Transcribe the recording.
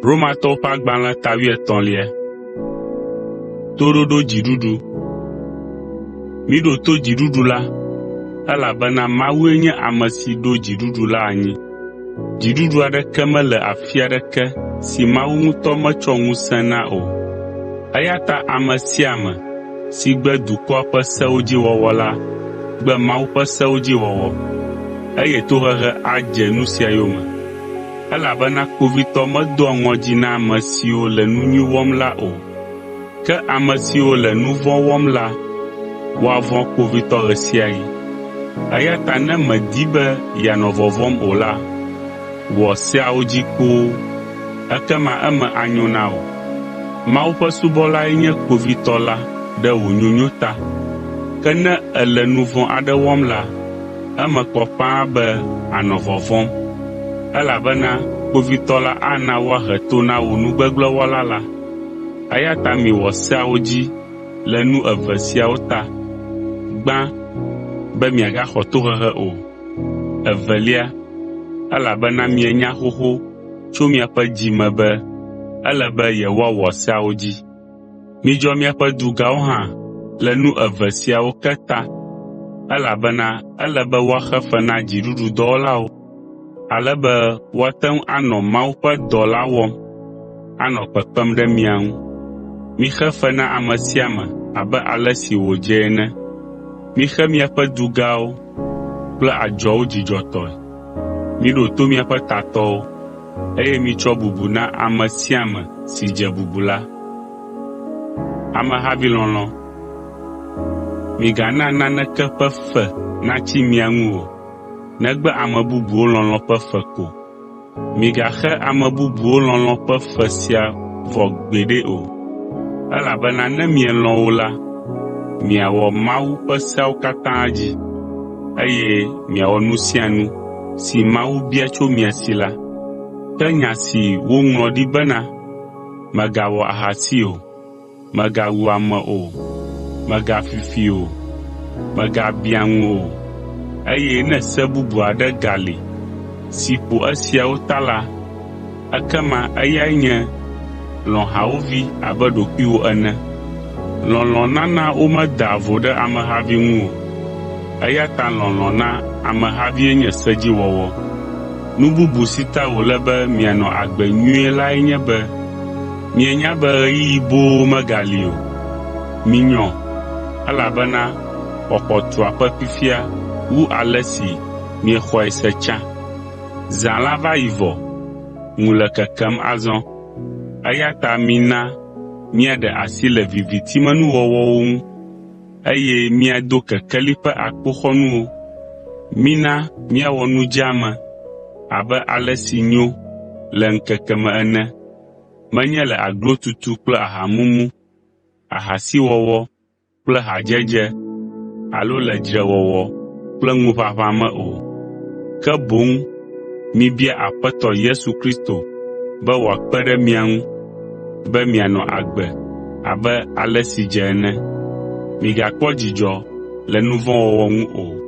Romatɔwo ƒe agbalẽ 13. Toɖoɖo dziɖuɖu. Miɖo to dziɖuɖu la, elabena Mawue nye ame si ɖo dziɖuɖu la anyi. Dziɖuɖu aɖeke mele afi aɖeke si Mawu ŋutɔ metsɔ ŋusẽ na o. Eya ta ame sia ame si gbe dukɔa ƒe sewo dzi wɔwɔ la, gbe Mawu ƒe sewo dzi wɔwɔ, eye tohehe adze nu sia yome. Elabena kpovitɔ medoa ŋɔdzi na ame siwo le nu nyui wɔm la o, ke ame siwo le nu vɔ̃ wɔm la, woavɔ̃ kpovitɔ ɣe sia ɣi. Eya ta ne mèdi be yeanɔ vɔvɔ̃m o la, wɔ seawo dzi kpoo, ekema eme anyo na wò. Mawu ƒe subɔlae nye kpovitɔ la ɖe wò nyonyo ta. Ke ne èle nu vɔ̃ aɖe wɔm la, eme kɔ ƒãa be ànɔ vɔvɔ̃m, elabena kpovitɔ la ana woahe to na wò nugbegblẽ wɔla la. Eya ta miwɔ seawo dzi le nu eve siawo ta. Gbã, be miagaxɔ tohehe o. Evelia, elabena mienya xoxo tso miaƒe dzi me be ele be yewoawɔ seawo dzi. Midzɔ miaƒe dugawo hã le nu eve siawo ke ta, elabena ele be woaxe fe na dziɖuɖudɔwɔlawo, ale be woate ŋu anɔ Mawu ƒe dɔ la wɔm, anɔ kpekpem ɖe mia ŋu. Mixe fe na ame sia ame abe ale si wòdze ene. Mixe miaƒe dugawo kple adzɔwo dzidzɔtɔe. Miɖo to miaƒe tatɔwo, eye mitsɔ bubu na ame sia ame si dze bubu la. Amehavi lɔlɔ̃, migana naneke ƒe fe natsi mia ŋu o, negbe ame bubuwo lɔlɔ̃ ƒe fe ko. Migaxe ame bubuwo lɔlɔ̃ ƒe fe sia vɔ gbeɖe o, elabena ne mielɔ̃ wo la, miawɔ Mawu ƒe seawo katã dzi, eye miawɔ nu sia nu si Mawu bia tso mia si la. Ke nya si woŋlɔ ɖi bena, mègawɔ ahasi o, mègawu ame o, mègafifi o, mègabiã ŋu o, eye ne se bubu aɖe gali si ƒo esiawo ta la, ekema eyae nye lɔ̃ hawòvi abe ɖokuiwò ene. Lɔlɔ̃ nana womeda vo ɖe amehavi ŋu o, eya ta lɔlɔ̃ na amehavie nye sedziwɔwɔ. Nu bubu si ta wòle be mianɔ agbe nyuie lae nye be mienya be ɣeyiɣi boo megali o. Minyɔ, elabena xɔxɔ tu aƒe fifia wu ale si miexɔe se tsã. Zã la va yi vɔ, ŋu le kekem azɔ, eya ta mina míaɖe asi le vivitimenuwɔwɔwo ŋu, eye míado kekeli ƒe akpoxɔnuwo. Mina míawɔ nu dzeame abe ale si nyo le ŋkeke me ene, menye le aglotutu kple ahamumu, ahasiwɔwɔ kple hadzedze, alo le dzrewɔwɔ kple ŋuʋaʋã me o, ke boŋ mibia Aƒetɔ Yesu Kristo be wòakpe ɖe mia ŋu, be mianɔ agbe abe ale si dze ene. Migakpɔ dzidzɔ le nu vɔ̃ wɔwɔ ŋu o.